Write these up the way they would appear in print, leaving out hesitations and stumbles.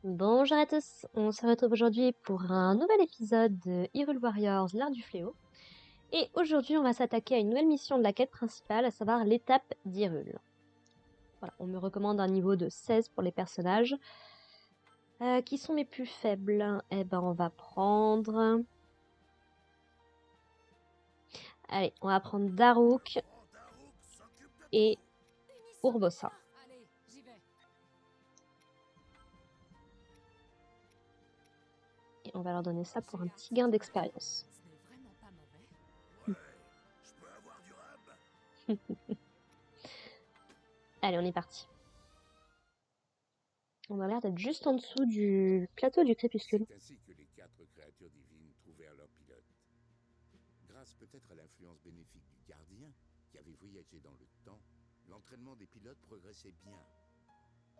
Bonjour à tous, on se retrouve aujourd'hui pour un nouvel épisode de Hyrule Warriors, l'Art du Fléau. Et aujourd'hui, on va s'attaquer à une nouvelle mission de la quête principale, à savoir l'étape d'Hyrule. Voilà, on me recommande un niveau de 16 pour les personnages. Qui sont les plus faibles? Eh ben, on va prendre... Allez, on va prendre Daruk et Urbosa. Et on va leur donner ça pour un petit gain d'expérience. Allez, on est parti. On a l'air d'être juste en dessous du plateau du crépuscule. C'est ainsi que les 4 créatures divines trouvèrent leur pilote. Grâce peut-être à l'influence bénéfique du gardien, qui avait voyagé dans le temps, l'entraînement des pilotes progressait bien,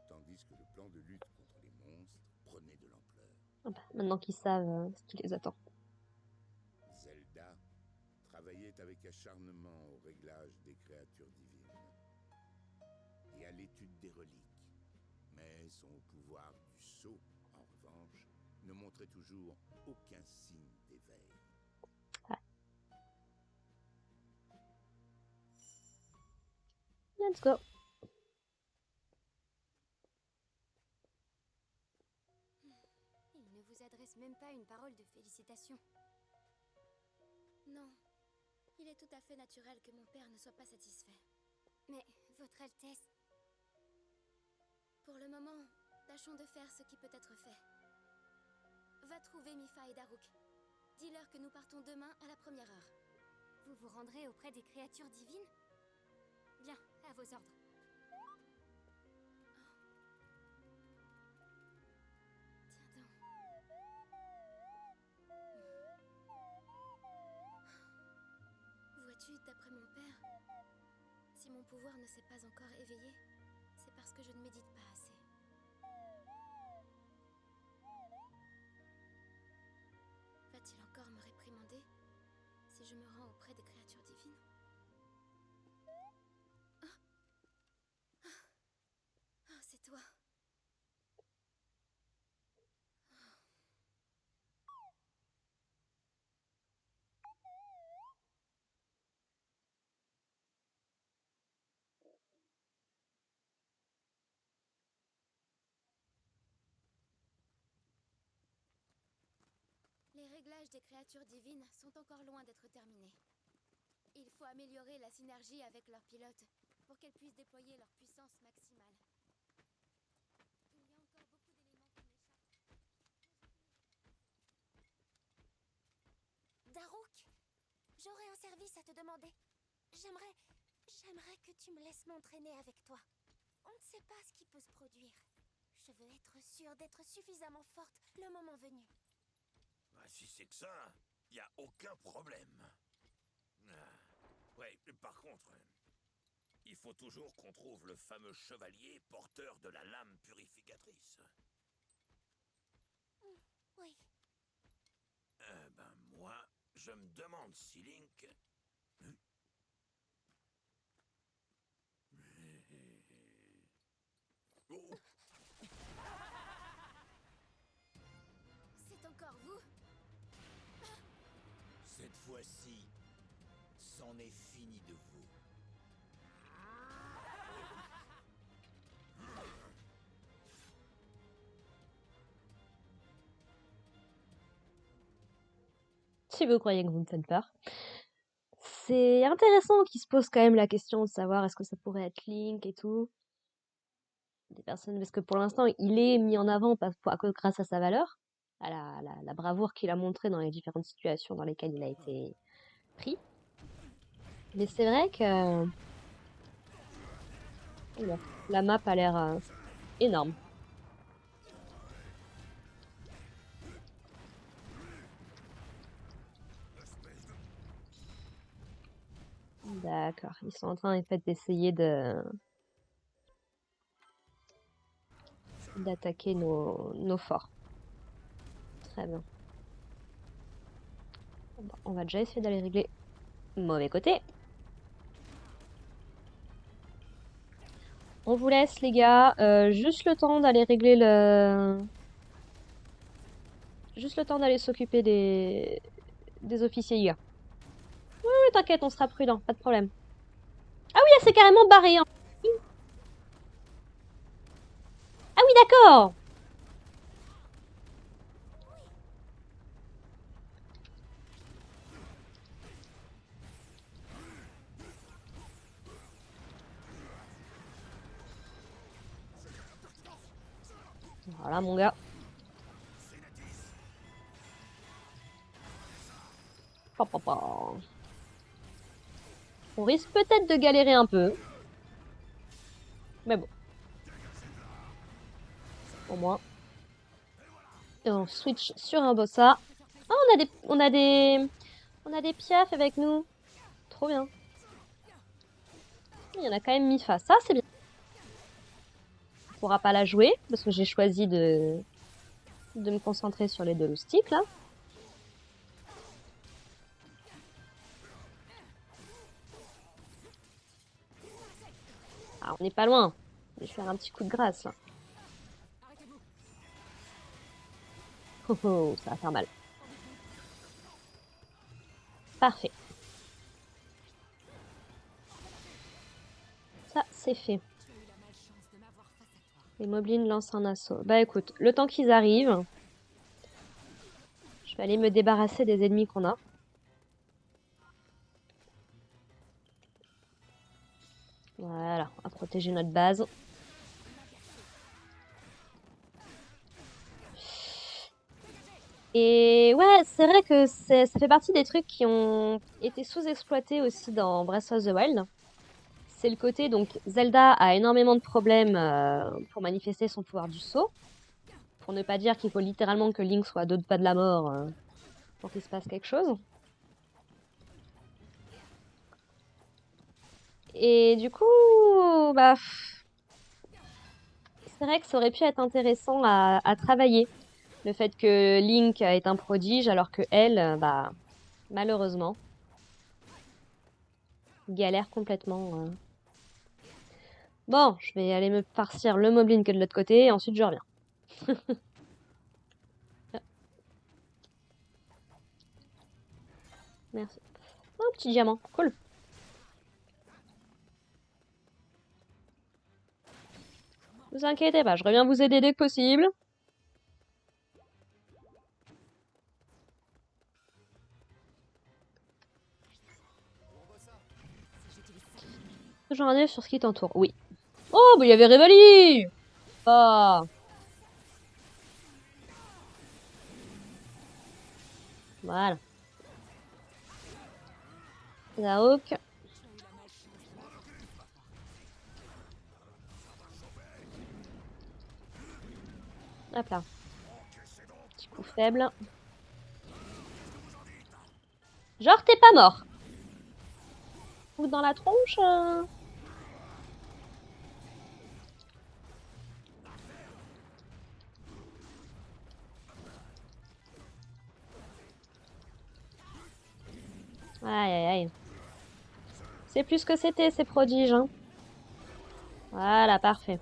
tandis que le plan de lutte contre les monstres prenait de l'ampleur. Ah bah, maintenant qu'ils savent ce qui les attend. Zelda travaillait avec acharnement au réglage des créatures divines et à l'étude des reliques. Mais son pouvoir du sceau, en revanche, ne montrait toujours aucun signe d'éveil. Let's go. Il ne vous adresse même pas une parole de félicitations. Non, il est tout à fait naturel que mon père ne soit pas satisfait. Mais, Votre Altesse... Pour le moment, tâchons de faire ce qui peut être fait. Va trouver Mipha et Daruk. Dis-leur que nous partons demain à la première heure. Vous vous rendrez auprès des créatures divines? Bien, à vos ordres. Tiens donc. Vois-tu, d'après mon père, si mon pouvoir ne s'est pas encore éveillé, c'est parce que je ne médite pas assez. Va-t-il encore me réprimander si je me rends auprès des créatures divines? Oh, c'est toi. Les réglages des créatures divines sont encore loin d'être terminés. Il faut améliorer la synergie avec leurs pilotes pour qu'elles puissent déployer leur puissance maximale. Il y a encore beaucoup d'éléments qui m'échappent. Daruk, j'aurais un service à te demander. J'aimerais que tu me laisses m'entraîner avec toi. On ne sait pas ce qui peut se produire. Je veux être sûre d'être suffisamment forte le moment venu. Si c'est que ça, y a aucun problème. Ouais, par contre, il faut toujours qu'on trouve le fameux chevalier porteur de la lame purificatrice. Oui. Moi, je me demande si Link... Oh, C'est encore vous? Cette fois-ci, c'en est fini de vous. Si vous croyez que vous me faites peur. C'est intéressant qu'il se pose quand même la question de savoir est-ce que ça pourrait être Link et tout. Des personnes, parce que pour l'instant, il est mis en avant grâce à sa valeur, à la bravoure qu'il a montrée dans les différentes situations dans lesquelles il a été pris. Mais c'est vrai que oula, la map a l'air énorme. D'accord, ils sont en train en fait d'essayer d'attaquer nos forts. Très bien. Bon, on va déjà essayer d'aller régler mauvais côté. On vous laisse les gars, juste le temps d'aller régler Juste le temps d'aller s'occuper des officiers IA. Oui, oui, t'inquiète, on sera prudent, pas de problème. Ah oui, elle s'est carrément barrée, hein. Ah oui, d'accord. Voilà, mon gars. Pa, pa, pa. On risque peut-être de galérer un peu. Mais bon. Au moins. Et on switch sur un bossa. Ah, on a des piafs avec nous. Trop bien. Il y en a quand même mis face. Ça, c'est bien. On pourra pas la jouer parce que j'ai choisi de me concentrer sur les deux loustiques là. Ah, on n'est pas loin. Je vais faire un petit coup de grâce là. Oh, oh, ça va faire mal. Parfait. Ça, c'est fait. Les moblins lancent un assaut. Bah écoute, le temps qu'ils arrivent, je vais aller me débarrasser des ennemis qu'on a. Voilà, on va protéger notre base. Et ouais, c'est vrai que ça fait partie des trucs qui ont été sous-exploités aussi dans Breath of the Wild. C'est le côté, donc Zelda a énormément de problèmes pour manifester son pouvoir du saut. Pour ne pas dire qu'il faut littéralement que Link soit à 2 pas de la mort pour qu'il se passe quelque chose. Et du coup, bah, c'est vrai que ça aurait pu être intéressant à travailler. Le fait que Link est un prodige alors que elle, bah, malheureusement, galère complètement. Bon, je vais aller me farcir le moblin que de l'autre côté et ensuite je reviens. Merci. Un petit diamant, cool. Ne vous inquiétez pas, je reviens vous aider dès que possible. Toujours un œil sur ce qui t'entoure, oui. Oh, bah il y avait Revali. Ah. Voilà. Zaok. Hop là. Petit coup faible. Genre, t'es pas mort. Ou dans la tronche Aïe, aïe, aïe. C'est plus que c'était, ces prodiges, hein. Voilà, parfait.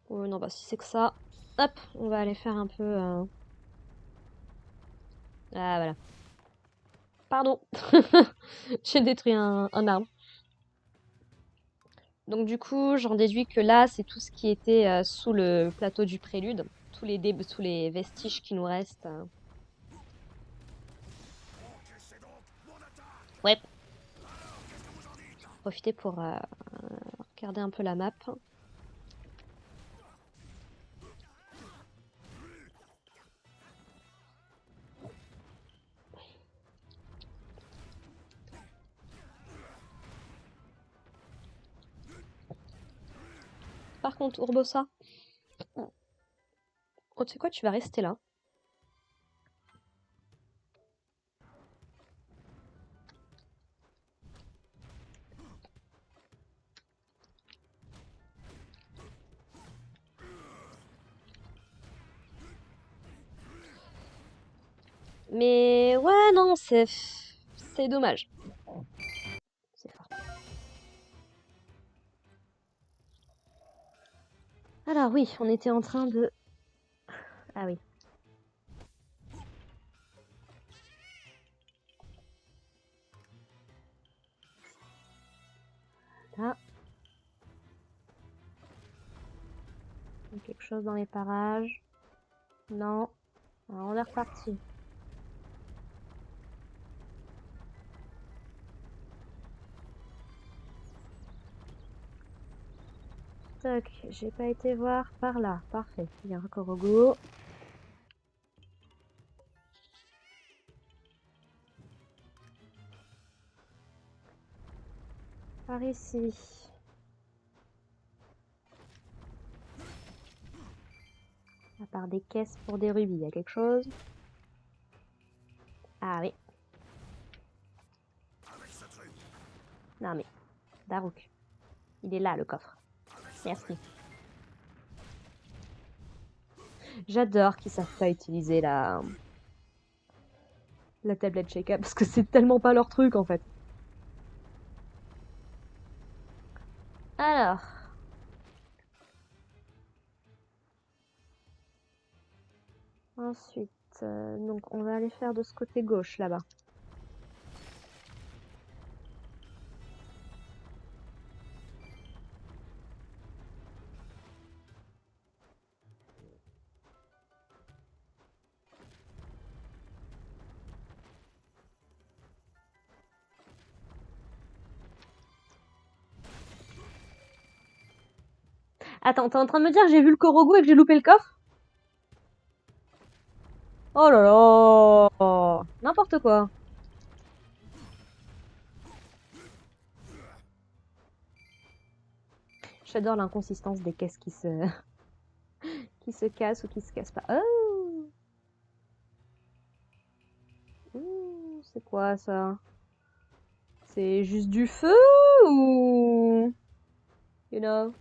Oh non, bah si c'est que ça. Hop, on va aller faire un peu... Ah, voilà. Pardon. J'ai détruit un arbre. Donc du coup, j'en déduis que là, c'est tout ce qui était sous le plateau du prélude. Tous les vestiges qui nous restent. Ouais. Profiter pour regarder un peu la map. Par contre, Urbosa. Oh, tu sais quoi, tu vas rester là. Mais ouais, non, c'est dommage. C'est fort. Alors oui, on était en train de... Ah oui. Là. Il y a quelque chose dans les parages. Non. Alors on est reparti. Toc, j'ai pas été voir par là. Parfait. Il y a un Korogu. Par ici. À part des caisses pour des rubis, il y a quelque chose. Ah oui. Non mais, Daruk. Il est là, le coffre. Merci. J'adore qu'ils savent pas utiliser la tablette Sheikah parce que c'est tellement pas leur truc en fait. Alors. Ensuite, donc on va aller faire de ce côté gauche là-bas. Attends, t'es en train de me dire que j'ai vu le Korogu et que j'ai loupé le coffre? Oh là là! N'importe quoi. J'adore l'inconsistance des caisses qui se... qui se cassent ou qui se cassent pas. Oh! Ouh, c'est quoi ça? C'est juste du feu ou... You know?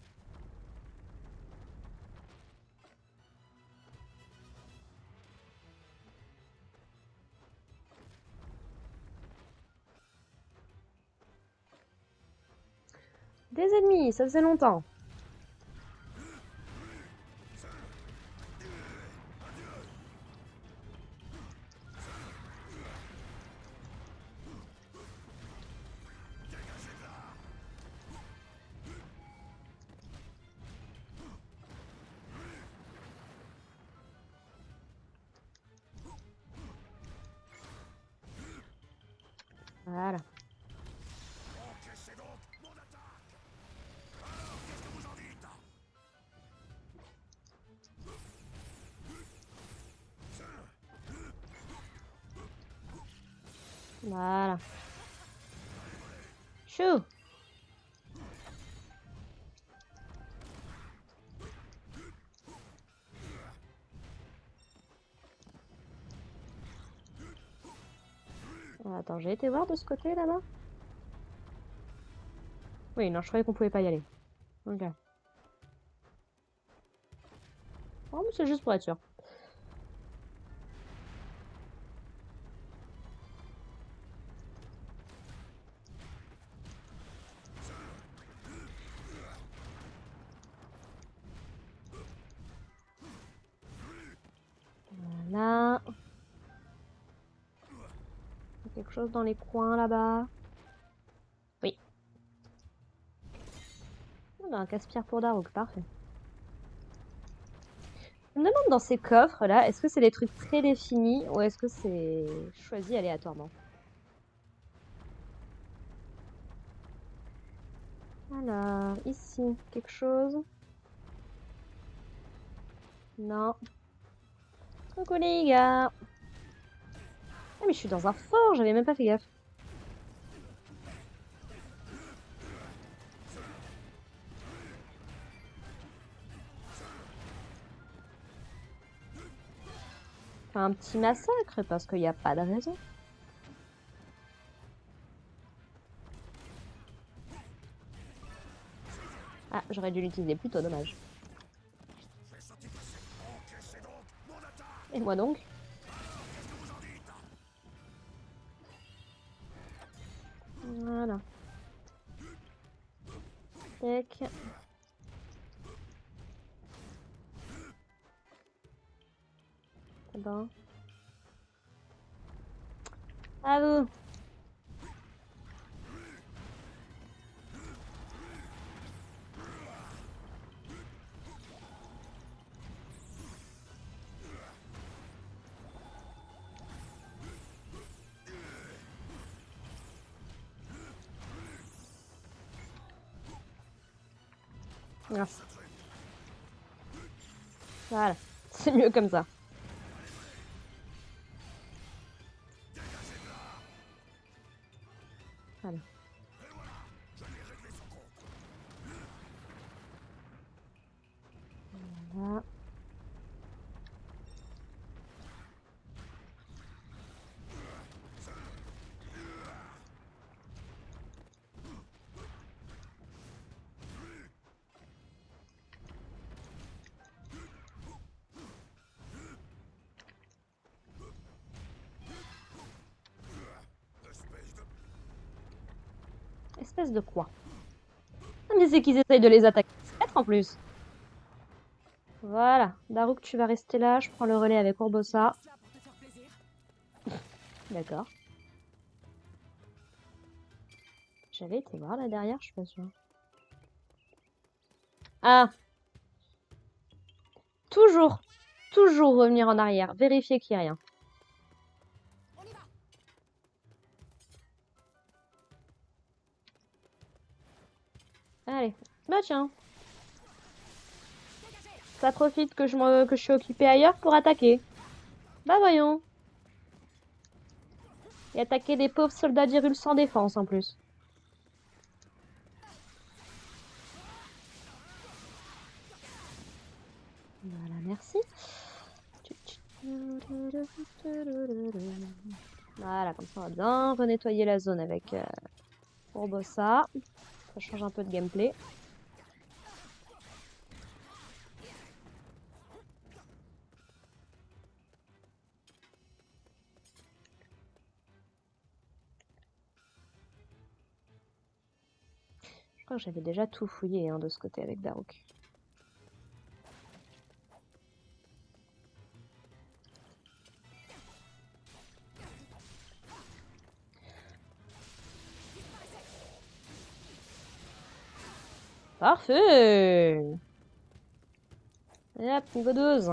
Des ennemis, ça faisait longtemps. Voilà. Encaissez donc mon attaque. Alors, qu'est-ce que vous en dites? Voilà. Chou! Attends, j'ai été voir de ce côté là-bas? Oui, non, je croyais qu'on pouvait pas y aller. Ok. Oh, mais c'est juste pour être sûr. Voilà. Il y a quelque chose dans les coins là-bas. Oui. On a un casse-pierre pour Daruk, parfait. Je me demande dans ces coffres là, est-ce que c'est des trucs prédéfinis ou est-ce que c'est choisi aléatoirement? Alors, ici, quelque chose? Non. Coucou les gars! Ah mais je suis dans un fort, j'avais même pas fait gaffe. Enfin, un petit massacre parce qu'il n'y a pas de raison. Ah, j'aurais dû l'utiliser plus tôt, dommage. Encaissez donc mon attaque. Et moi donc? Qu'est-ce que vous en dites? Voilà. Tac. Ben. À vous. Merci. Voilà, c'est mieux comme ça. Voilà. Voilà. Espèce de quoi? Ah, mais c'est qu'ils essayent de les attaquer. Peut-être en plus. Voilà. Daruk, tu vas rester là. Je prends le relais avec Urbosa. D'accord. J'avais été voir là derrière, je suis pas sûre. Ah! Toujours revenir en arrière. Vérifier qu'il n'y a rien. Allez. Bah tiens. Ça profite que je suis occupée ailleurs pour attaquer. Bah voyons. Et attaquer des pauvres soldats d'Hyrule sans défense en plus. Voilà, merci. Voilà, comme ça on va bien renettoyer la zone avec Urbosa. Ça change un peu de gameplay. Je crois que j'avais déjà tout fouillé hein, de ce côté avec Daruk. Parfait! Et hop, niveau 12.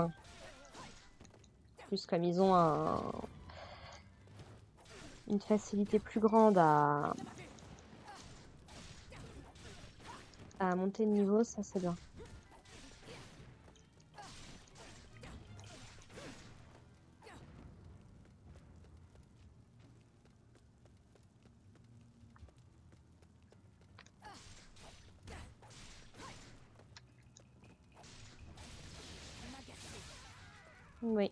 Plus comme ils ont une facilité plus grande à monter de niveau, ça c'est bien. Oui.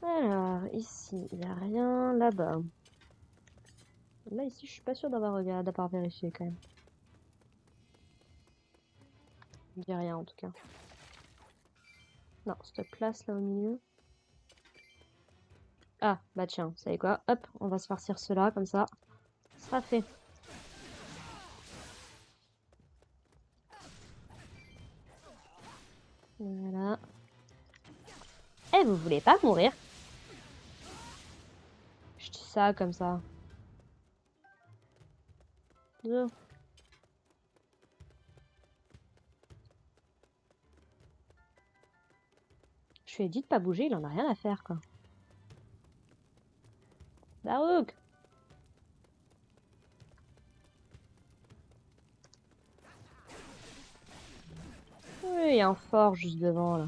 Alors, ici, il n'y a rien. Là-bas. Là, ici, je suis pas sûre d'avoir vérifié quand même. Il n'y a rien en tout cas. Non, cette place là au milieu. Ah, bah tiens, vous savez quoi? Hop, on va se farcir cela comme ça. Ce sera fait. Voilà. Eh, vous voulez pas mourir? Je dis ça comme ça. Deux. Je lui ai dit de pas bouger, il en a rien à faire quoi. Daruk! Oui, il y a un fort juste devant là.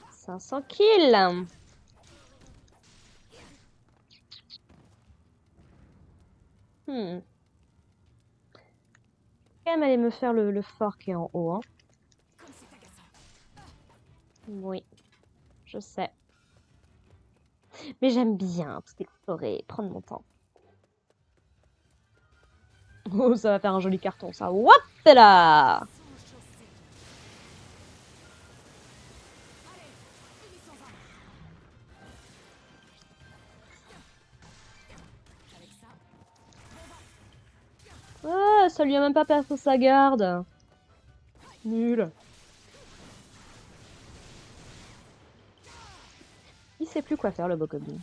« 500 kills! Quand même aller me faire le fort qui est en haut, hein. Oui, je sais. Mais j'aime bien tout explorer, prendre mon temps. Oh, ça va faire un joli carton, ça. Hop là! Ah, ça lui a même pas perdu sa garde. Nul. Il sait plus quoi faire, le Bokoblin.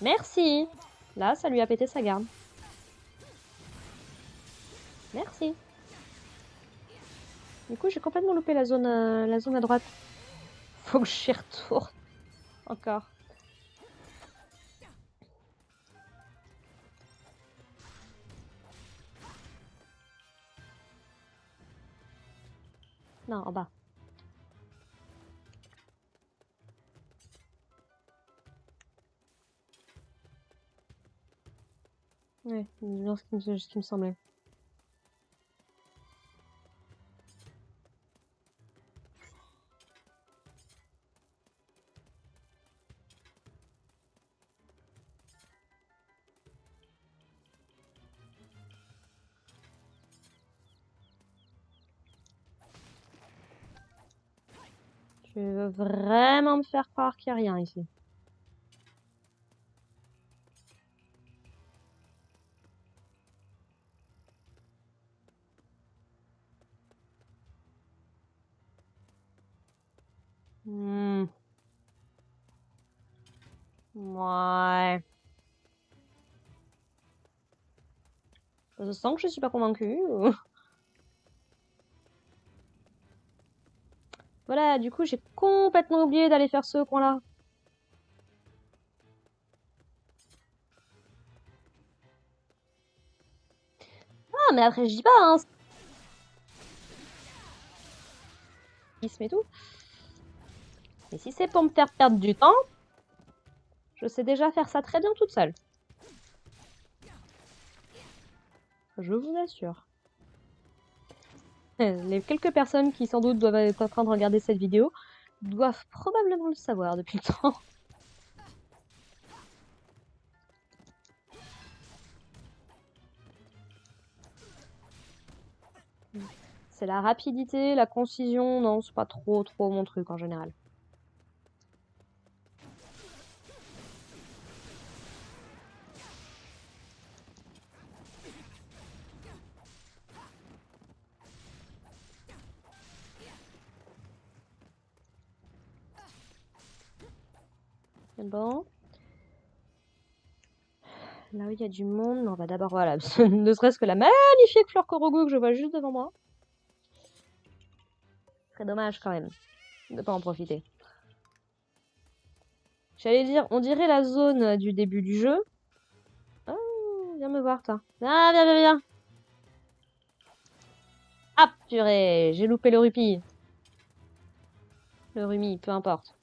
Merci. Là, ça lui a pété sa garde. Merci. Du coup, j'ai complètement loupé la zone à droite. Faut que j'y retourne. Encore. Non, en bas. Ouais, c'est ce qui me semblait. Je veux vraiment me faire croire qu'il n'y a rien ici. Ouais. Je sens que je suis pas convaincue. Voilà, du coup, j'ai complètement oublié d'aller faire ce coin-là. Ah, mais après, je dis pas, hein. Et tout. Mais si c'est pour me faire perdre du temps, je sais déjà faire ça très bien toute seule. Je vous assure. Les quelques personnes qui sans doute doivent être en train de regarder cette vidéo doivent probablement le savoir depuis le temps. C'est la rapidité, la concision, non, c'est pas trop mon truc en général. C'est bon. Là où il y a du monde, on va d'abord, voilà, ne serait-ce que la magnifique fleur Korogu que je vois juste devant moi. Très dommage quand même de pas en profiter. J'allais dire, on dirait la zone du début du jeu. Oh, viens me voir, toi. Ah, viens. Ah, purée, j'ai loupé le rupee. Le rumi, peu importe.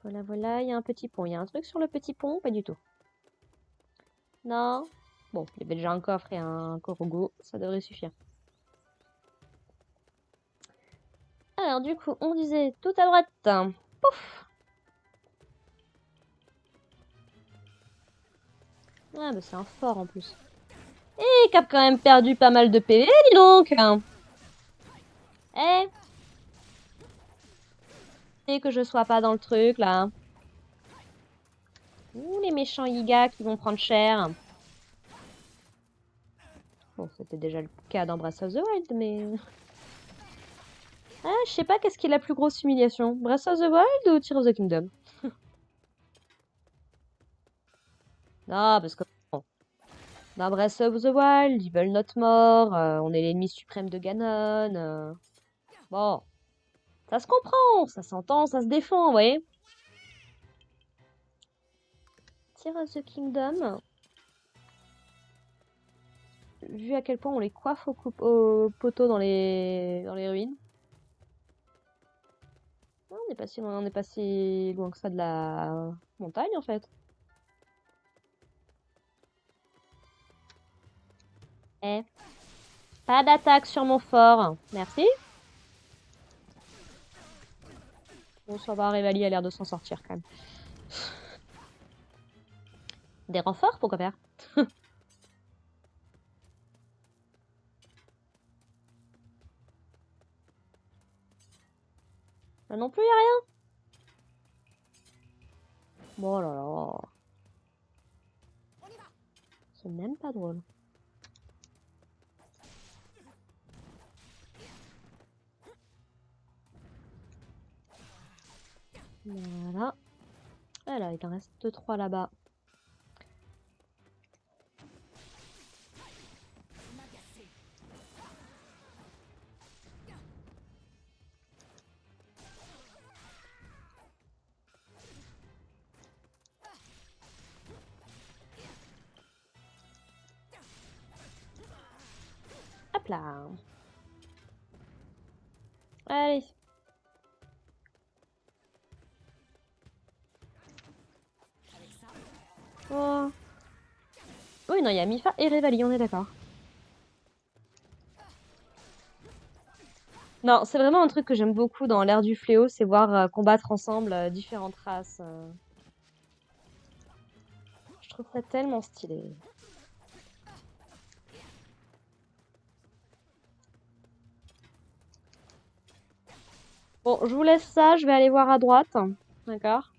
Voilà, il y a un petit pont. Il y a un truc sur le petit pont? Pas du tout. Non? Bon, il y avait déjà un coffre et un Korogu, ça devrait suffire. Alors, du coup, on disait tout à droite. Pouf! Ah, bah c'est un fort en plus. Et qui a quand même perdu pas mal de PV, dis donc! Eh! Et que je sois pas dans le truc, là. Ouh, les méchants Yiga qui vont prendre cher. Bon, c'était déjà le cas dans Breath of the Wild, mais... Ah, je sais pas qu'est-ce qui est la plus grosse humiliation. Breath of the Wild ou Tears of the Kingdom? Non, parce que... bon, dans Breath of the Wild, ils veulent notre mort, on est l'ennemi suprême de Ganon. Bon, ça se comprend, ça s'entend, ça se défend, vous voyez. Tears of the Kingdom, vu à quel point on les coiffe au poteau dans les ruines. Non, on n'est pas si loin, on n'est pas si loin que ça de la montagne en fait. Eh, pas d'attaque sur mon fort, merci. Bon, ça va, Revali a l'air de s'en sortir quand même. Des renforts, pourquoi faire? Là non plus, y a rien. Oh là là. C'est même pas drôle. Voilà. Alors, il en reste 2-3 là-bas. Hop là. Allez. Oh. Oui, non, il y a Mifa et Revali, on est d'accord. Non, c'est vraiment un truc que j'aime beaucoup dans l'ère du fléau, c'est voir combattre ensemble différentes races. Je trouve ça tellement stylé. Bon, je vous laisse ça, je vais aller voir à droite. D'accord?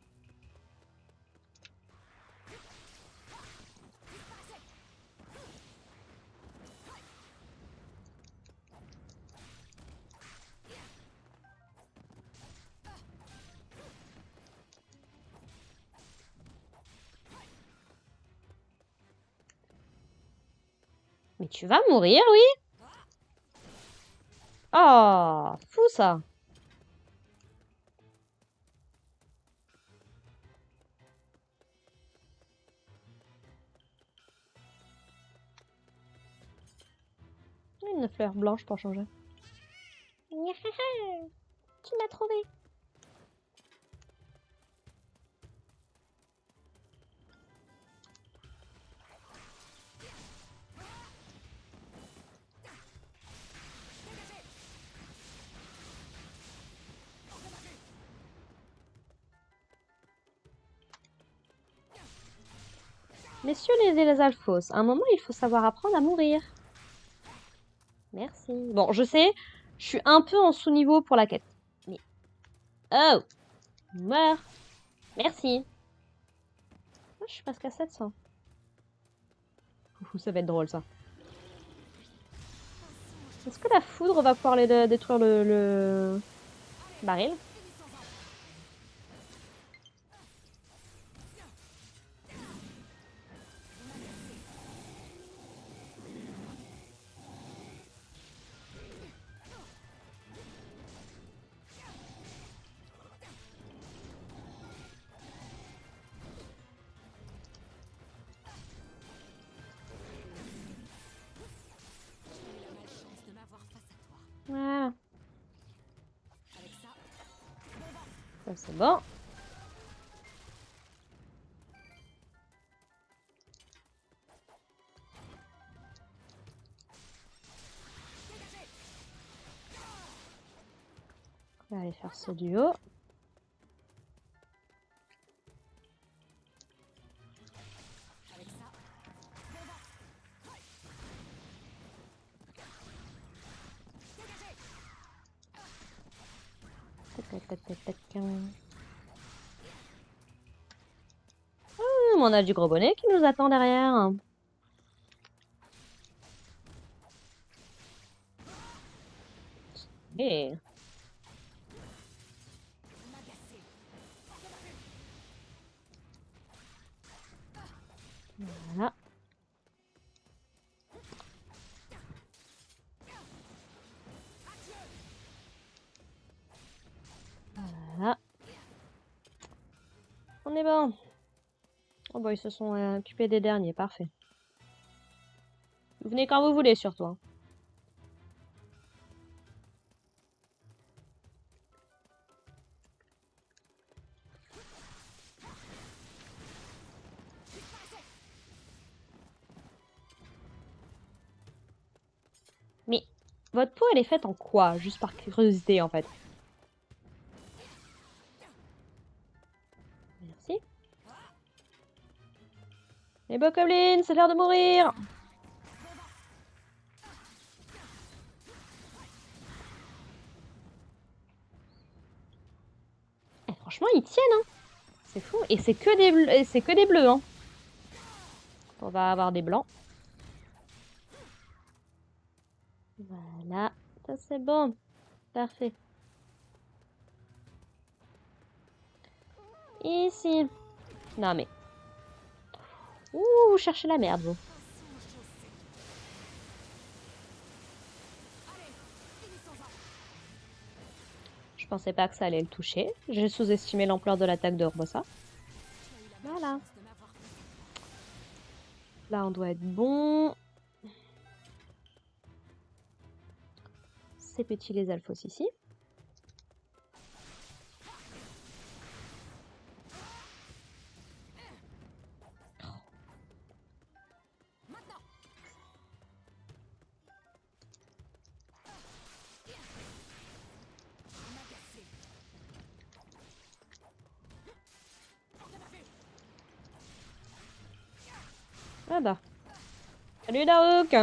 Mais tu vas mourir, oui? Oh, fou ça. Une fleur blanche pour changer. Tu m'as trouvé. Messieurs les alphos, à un moment il faut savoir apprendre à mourir. Merci. Bon, je sais, je suis un peu en sous-niveau pour la quête. Mais... Oh! Meurs! Merci. Oh, je suis presque à 700. Ouh, ça va être drôle ça. Est-ce que la foudre va pouvoir les détruire le baril? Voilà. Ça c'est bon. On va aller faire ce duo. Tac, tac, tac, tac, tac. On a du gros bonnet qui nous attend derrière. Et... Voilà. Voilà. On est bon. Oh bah ils se sont occupés des derniers, parfait. Vous venez quand vous voulez surtout. Hein. Mais votre peau elle est faite en quoi? Juste par curiosité en fait. Merci. Les bokoblins, c'est l'heure de mourir. Franchement, ils tiennent, hein. C'est fou. Et c'est que des bleus, c'est que des bleus, hein. On va avoir des blancs. Voilà. Ça, c'est bon. Parfait. Ici. Non, mais... Ouh, vous cherchez la merde, vous. Je pensais pas que ça allait le toucher. J'ai sous-estimé l'ampleur de l'attaque de Urbosa. Voilà. Là, on doit être bon. Ces petits les alphos ici. Ah bah. Salut Daruk.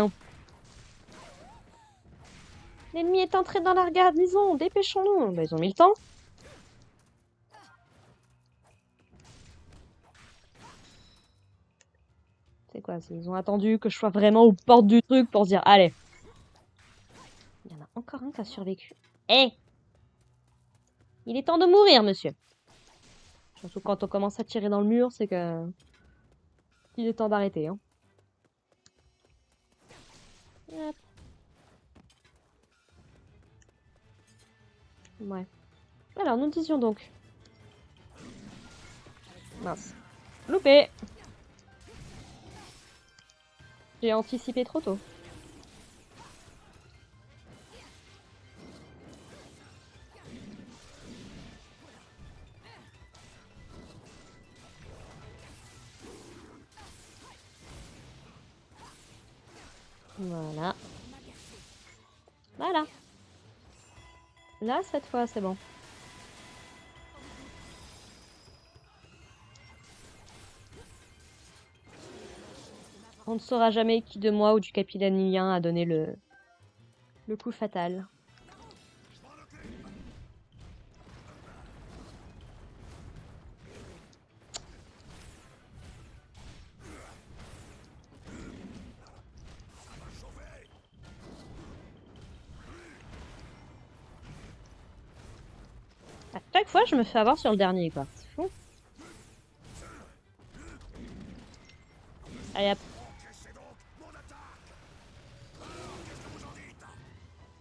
L'ennemi est entré dans la garnison. Dépêchons-nous. Bah, ils ont mis le temps. C'est quoi? Ils ont attendu que je sois vraiment aux portes du truc pour se dire allez. Il y en a encore un qui a survécu. Hé! Il est temps de mourir, monsieur. Surtout quand on commence à tirer dans le mur, c'est que... Il est temps d'arrêter, hein. Hop. Ouais. Alors, nous disions donc. Mince. Loupé! J'ai anticipé trop tôt. Voilà. Voilà. Là, cette fois, c'est bon. On ne saura jamais qui de moi ou du capitaine Lien a donné le coup fatal. À chaque fois, je me fais avoir sur le dernier, quoi. C'est fou. Allez, hop.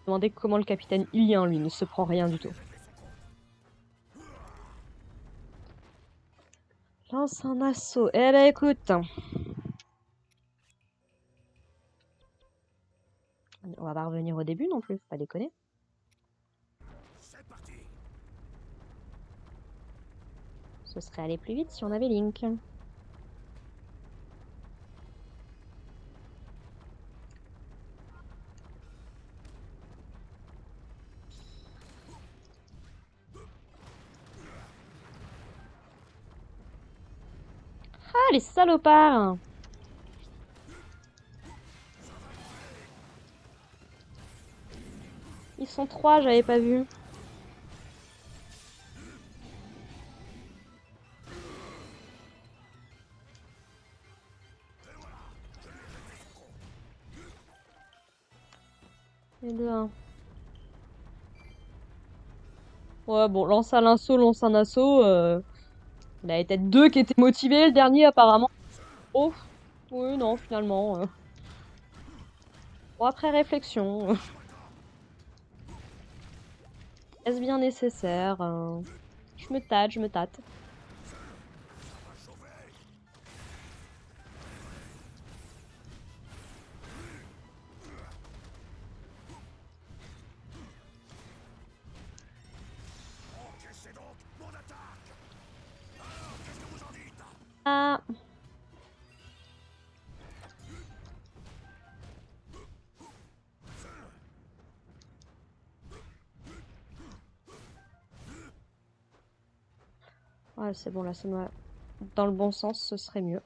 Demandez comment le capitaine Ilien, lui, ne se prend rien du tout. Lance un assaut. Eh ben, écoute. On va pas revenir au début non plus, faut pas déconner. Ce serait aller plus vite si on avait Link. Ah, les salopards! Ils sont 3, j'avais pas vu. Et 2-1. Ouais, bon, lance un assaut, lance un assaut. Il y avait peut-être 2 qui étaient motivés, le dernier apparemment. Oh, oui, non, finalement. Bon, après réflexion. Est-ce bien nécessaire? Je me tâte, je me tâte. Ah. Ouais, c'est bon, là, ça me... Dans le bon sens, ce serait mieux.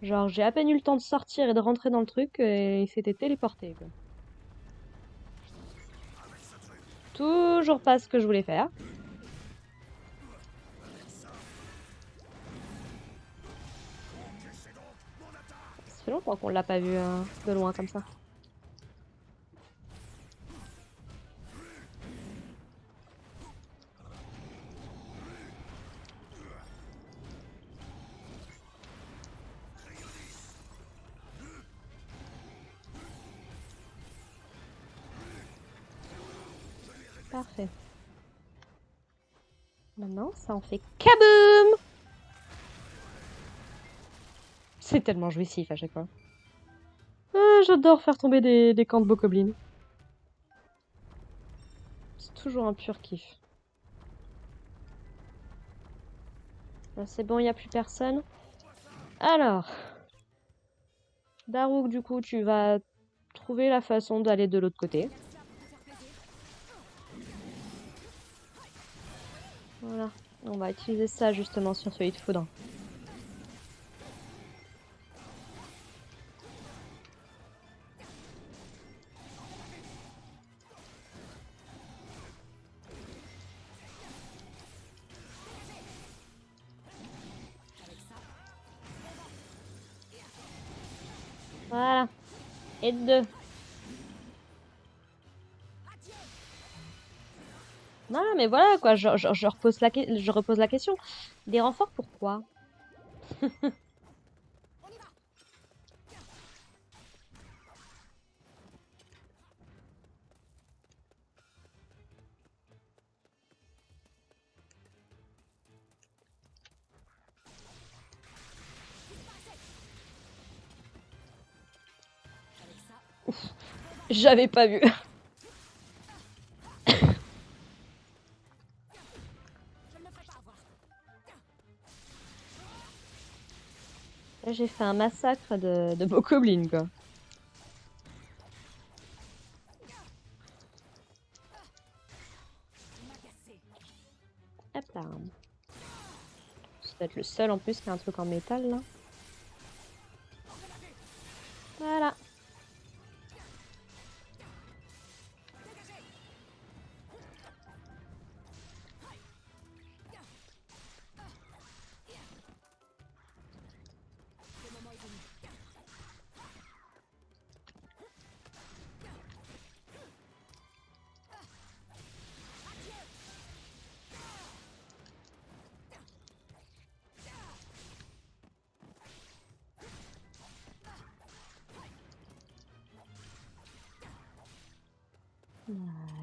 Genre, j'ai à peine eu le temps de sortir et de rentrer dans le truc et il s'était téléporté, quoi. toujours pas ce que je voulais faire. Ça fait longtemps qu'on l'a pas vu de loin comme ça. Parfait. Maintenant, ça en fait kaboom! C'est tellement jouissif à chaque fois. Ah, j'adore faire tomber des camps de bokoblins. C'est toujours un pur kiff. Là, c'est bon, il n'y a plus personne. Alors, Daruk, du coup, tu vas trouver la façon d'aller de l'autre côté. Voilà. On va utiliser ça justement sur celui de foudre. Voilà. Et deux. Non, mais voilà quoi, je repose la question. Des renforts, pourquoi? J'avais pas vu. Là, j'ai fait un massacre de bokoblins, quoi. Hop là. C'est peut-être le seul en plus qui a un truc en métal, là. Voilà.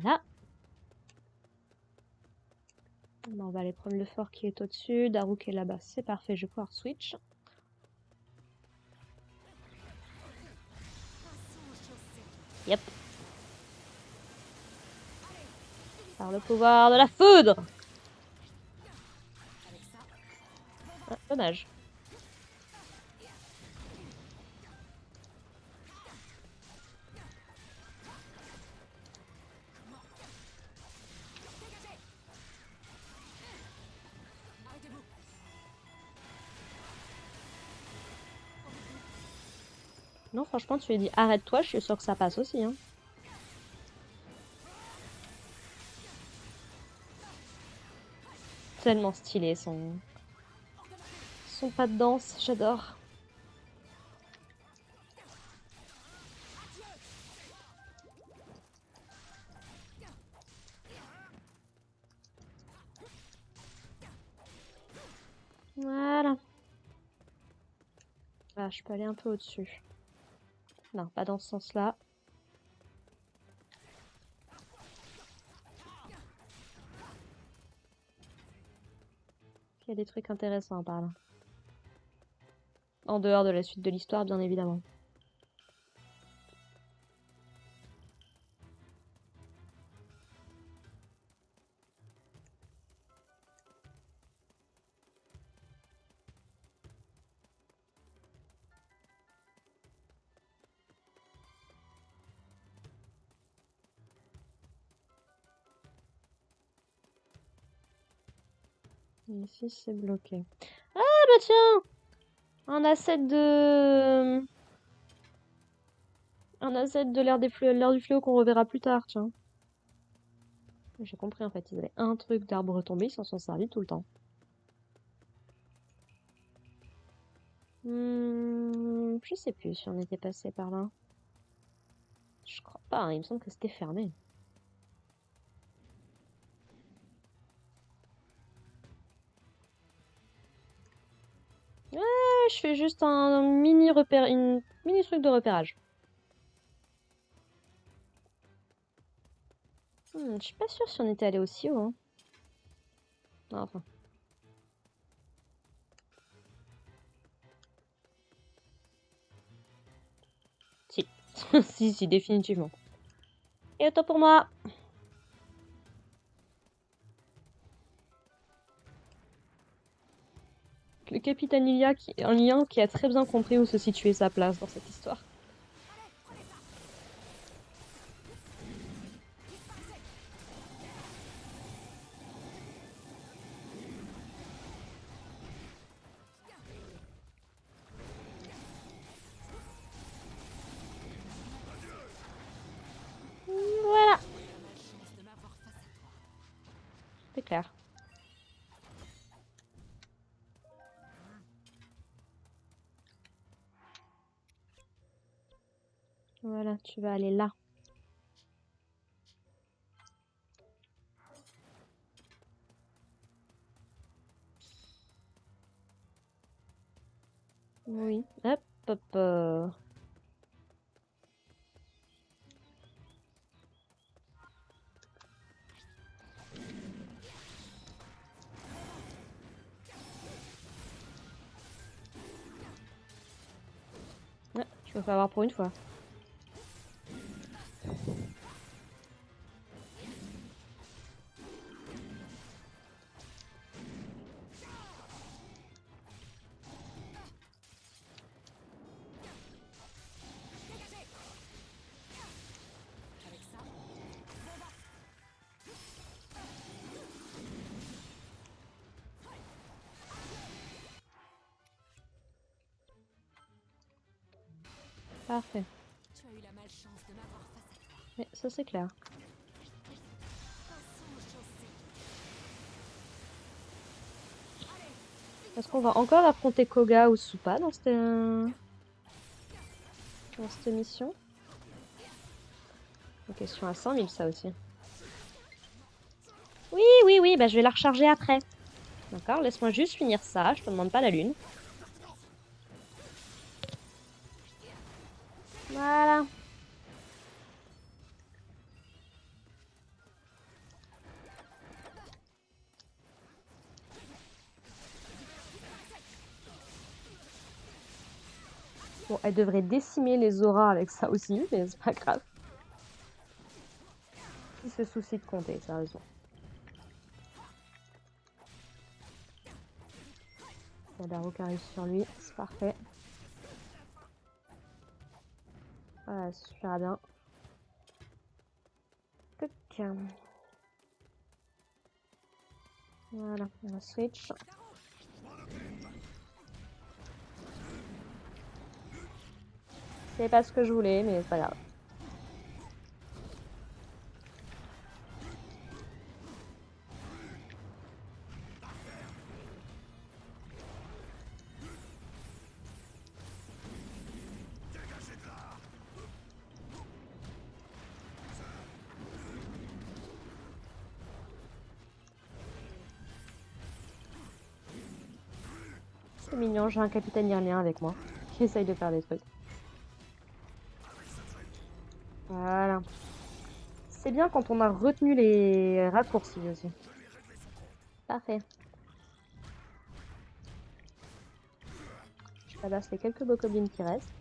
Voilà. Bon, on va aller prendre le fort qui est au-dessus. Daruk est là-bas, c'est parfait, je vais pouvoir switch. Yep. Par le pouvoir de la foudre. Ah, dommage. Non, franchement, tu lui as dit arrête-toi, je suis sûre que ça passe aussi. Hein. Tellement stylé son pas de danse, j'adore. Voilà. Ah, je peux aller un peu au-dessus. Non, pas dans ce sens-là. Il y a des trucs intéressants par là. En dehors de la suite de l'histoire, bien évidemment. Ici, c'est bloqué. Ah, bah tiens! Un asset de... Un asset de l'ère du fléau qu'on reverra plus tard, tiens. J'ai compris en fait, ils avaient un truc d'arbre retombé, ils s'en sont servis tout le temps. Je sais plus si on était passé par là. Je crois pas, hein, il me semble que c'était fermé. Je fais juste un mini repère, une mini truc de repérage. Je suis pas sûre si on était allé aussi haut. Hein. Non, enfin. Si. Si, définitivement. Et autant pour moi. Le capitaine Lilia, un lien qui a très bien compris où se situait sa place dans cette histoire. Voilà. C'est clair. Voilà, tu vas aller là. Oui. Hop, hop. Ouais, tu me fais avoir pour une fois. Parfait. Tu as eu la malchance de m'avoir face à toi. Oui, ça c'est clair. Est-ce qu'on va encore affronter Koga ou Supa dans cette mission? Une question à 100 000 ça aussi. Oui, bah je vais la recharger après. D'accord, laisse-moi juste finir ça, je te demande pas la lune. Voilà. Bon, elle devrait décimer les auras avec ça aussi, mais c'est pas grave. Qui se soucie de compter, sérieusement. Il y a Daru qui arrive sur lui, c'est parfait. Voilà, ça suffira bien. Toc. Voilà, on va switch. C'est pas ce que je voulais, mais c'est pas grave. C'est mignon, j'ai un capitaine iranien avec moi qui essaye de faire des trucs. Voilà. C'est bien quand on a retenu les raccourcis aussi. Parfait. Je tabasse les quelques bokoblins qui restent.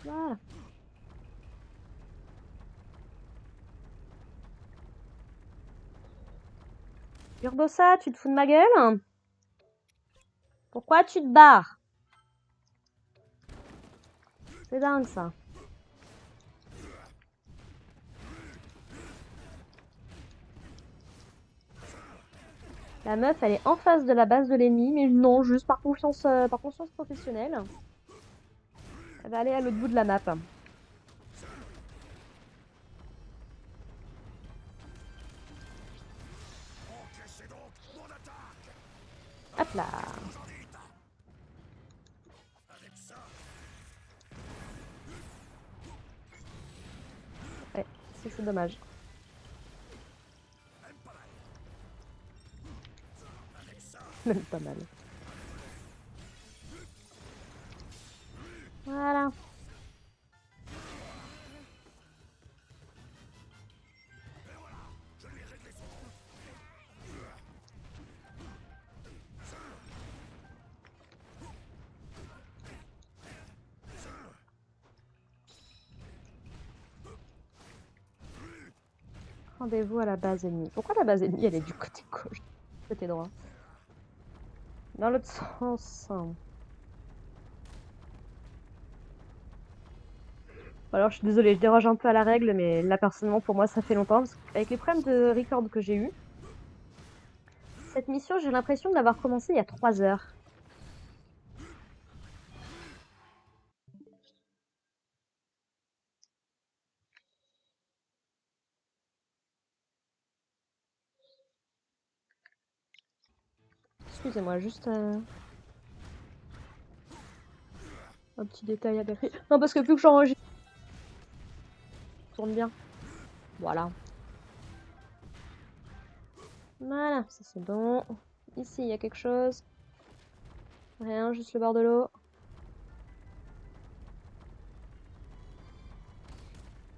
Voilà. Urbosa, tu te fous de ma gueule? Pourquoi tu te barres? C'est dingue ça. La meuf, elle est en face de la base de l'ennemi, mais non, juste par conscience professionnelle. Elle va aller à l'autre bout de la map. Encaissez donc mon attaque. Hop là. Avec ça, Ouais, ça c'est dommage. même pas mal. Avec ça, Même pas mal. Voilà. je l'ai réglé son compte. Rendez-vous à la base ennemie. Pourquoi la base ennemie, elle est du côté gauche, côté droit? Dans l'autre sens. Alors, je suis désolée, je déroge un peu à la règle, mais là, personnellement, pour moi, ça fait longtemps. Parce qu'avec les problèmes de record que j'ai eu, cette mission, j'ai l'impression de l'avoir commencé il y a 3 heures. Excusez-moi, juste un petit détail à vérifier. Non, parce que vu que j'enregistre, ça tourne bien. Voilà. Voilà, ça c'est bon. Ici, il y a quelque chose. Rien, juste le bord de l'eau.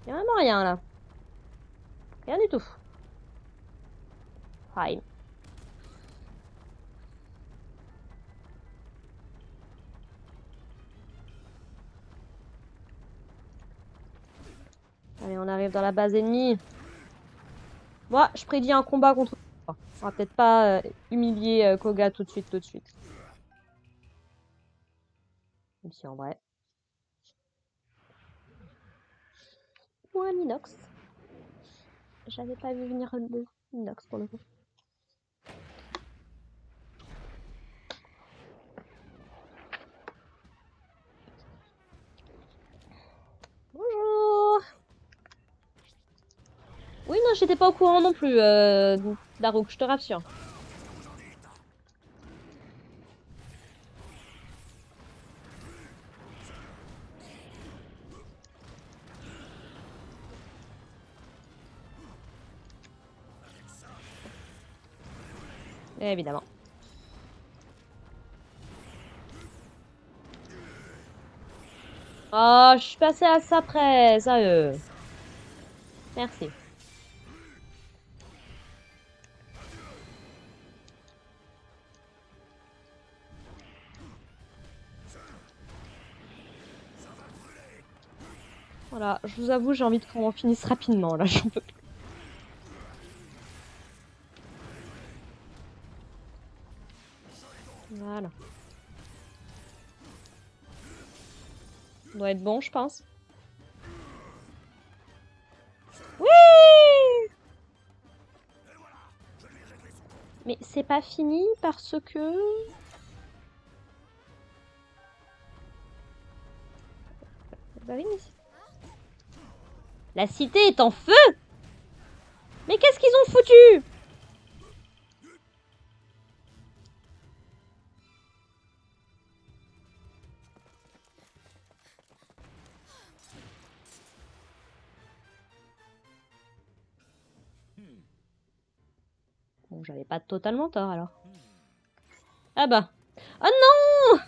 Il y a vraiment rien là. Rien du tout. Fine. Allez, on arrive dans la base ennemie. Moi, je prédis un combat contre... On va peut-être pas humilier Koga tout de suite, tout de suite. Même si en vrai... Ou un inox. J'avais pas vu venir le inox pour le coup. Bonjour. Oui, non, j'étais pas au courant non plus, Darouk, je te rassure. Évidemment. Oh, je suis passée à ça près, sérieux. Merci. Voilà, je vous avoue, j'ai envie qu'on en finisse rapidement, là, j'en peux plus. Voilà. Ça doit être bon, je pense. Oui! Mais c'est pas fini parce que... Bah oui, mais... La cité est en feu! Mais qu'est-ce qu'ils ont foutu? Bon, j'avais pas totalement tort, alors. Ah bah. Oh non!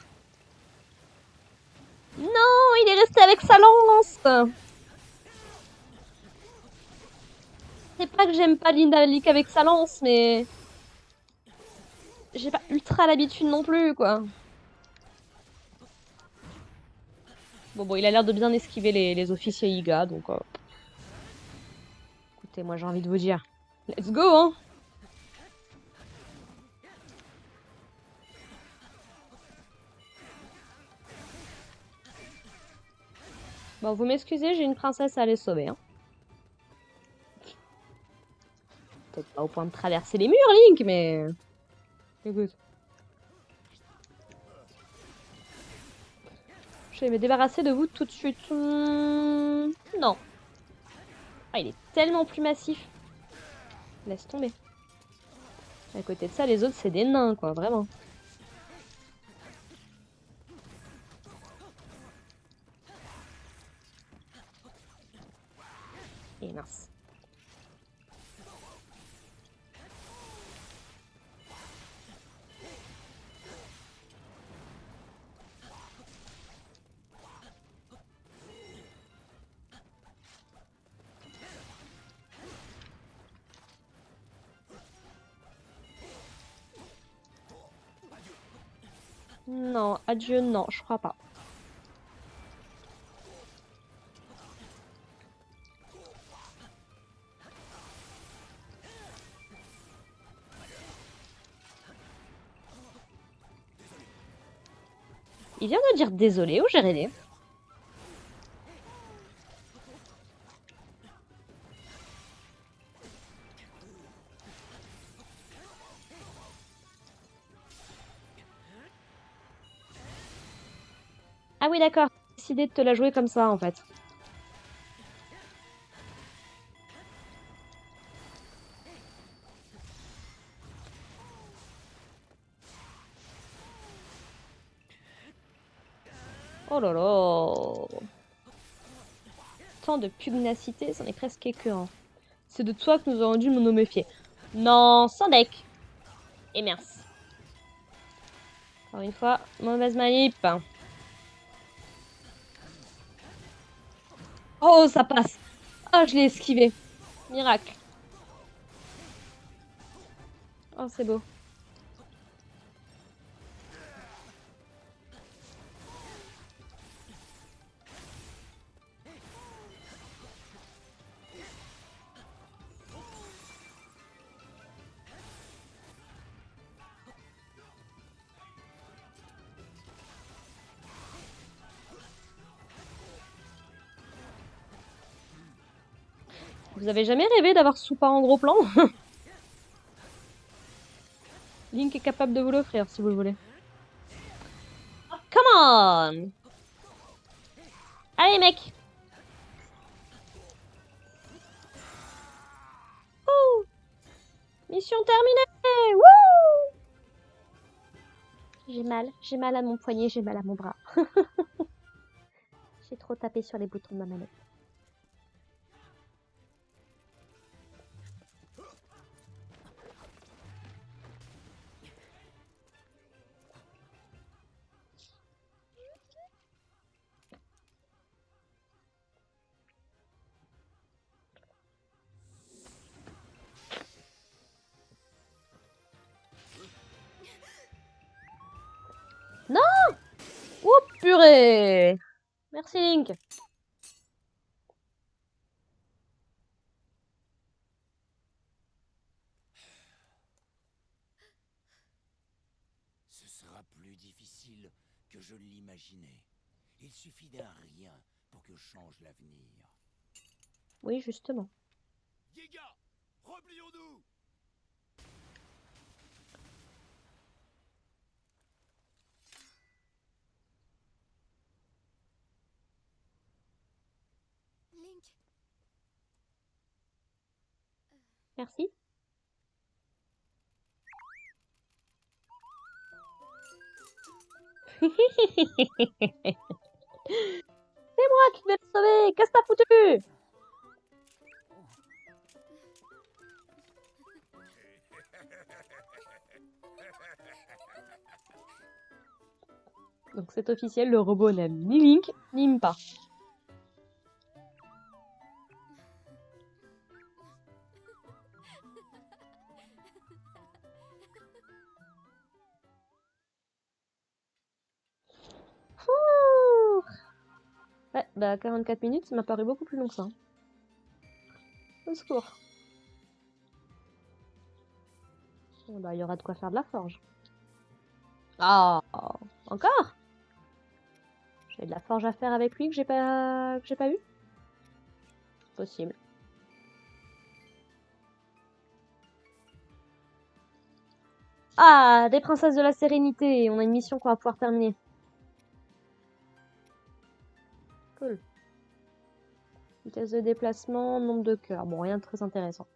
Non, il est resté avec sa lance! C'est pas que j'aime pas Lindalik avec sa lance, mais... J'ai pas ultra l'habitude non plus, quoi. Bon, il a l'air de bien esquiver les officiers Iga, donc... Écoutez, moi j'ai envie de vous dire... Let's go, hein! Bon, vous m'excusez, j'ai une princesse à aller sauver, hein. Peut-être pas au point de traverser les murs, Link, mais... Écoute. Je vais me débarrasser de vous tout de suite. Non. Ah, il est tellement plus massif. Laisse tomber. À côté de ça, les autres, c'est des nains, quoi, vraiment. Et mince. Non, adieu, non, je crois pas. Il vient de dire désolé ou j'ai rêvé? Ah oui, d'accord. J'ai décidé de te la jouer comme ça, en fait. Oh là là. Tant de pugnacité, c'en est presque écœurant. C'est de toi que nous aurions dû nous méfier. Non, sans deck. Et merci. Encore une fois, mauvaise manip. Oh, ça passe. Oh, je l'ai esquivé. Miracle. Oh, c'est beau. Vous avez jamais rêvé d'avoir Soupa en gros plan? Link est capable de vous l'offrir si vous le voulez. Oh, come on! Allez, mec! Ouh! Mission terminée! Wouh! J'ai mal à mon poignet, j'ai mal à mon bras. J'ai trop tapé sur les boutons de ma manette. Non! Oh purée! Merci Link. Ce sera plus difficile que je l'imaginais. Il suffit d'un rien pour que je change l'avenir. Oui, justement. Giga, replions-nous. Link, Merci. C'est moi qui vais le sauver! Qu'est-ce que t'as foutu? Donc c'est officiel, le robot n'aime ni Link, ni Impa. Ouh. Ouais, bah 44 minutes, ça m'a paru beaucoup plus long que ça. Au secours. Bon, bah, il y aura de quoi faire de la forge. Ah, encore? J'ai de la forge à faire avec lui que j'ai pas vu? Possible. Ah, des princesses de la sérénité. On a une mission qu'on va pouvoir terminer. Cool. Vitesse de déplacement, nombre de cœurs. Bon, rien de très intéressant.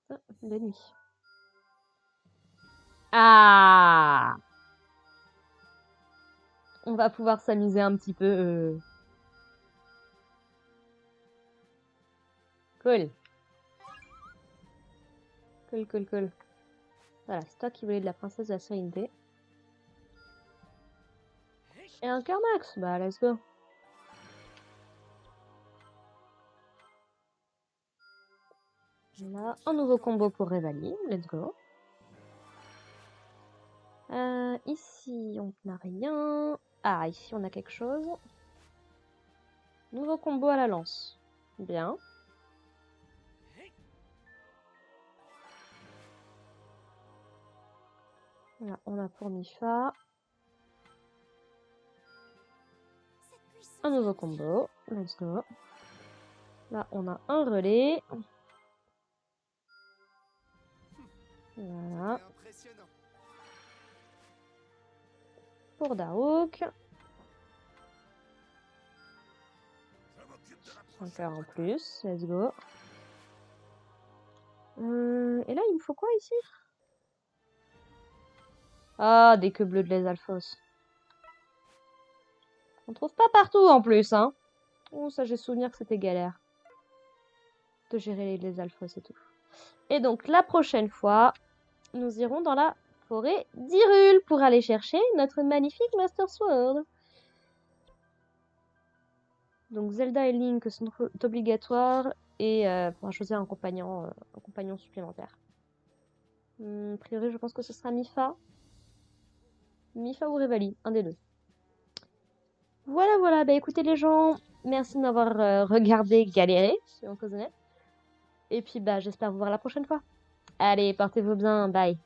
Ah, la nuit. Ah! On va pouvoir s'amuser un petit peu. Cool. Cool, cool, cool. Voilà, c'est toi qui voulais de la princesse de la sérénité. Et un cœur max. Bah, let's go. Là, un nouveau combo pour Revali. Let's go. Ici, on n'a rien. Ah, ici, on a quelque chose. Nouveau combo à la lance. Bien. Là, on a pour Mifa. Un nouveau combo. Let's go. Là, on a un relais. Voilà. Pour Daruk. 5 heures en plus. Let's go. Et là, il me faut quoi ici? Ah, des queues bleues de les Alphos. On trouve pas partout en plus, hein. Oh, ça, j'ai souvenir que c'était galère de gérer les Alphos et tout. Et donc, la prochaine fois, nous irons dans la forêt d'Hyrule pour aller chercher notre magnifique Master Sword. Donc, Zelda et Link sont obligatoires et pour choisir un compagnon supplémentaire. A priori, je pense que ce sera Mifa. Mifa ou Revali, un des deux. Voilà, voilà. Bah écoutez les gens, merci de m'avoir regardé galérer, soyons honnêtes. Et puis bah j'espère vous voir la prochaine fois. Allez, portez-vous bien, bye.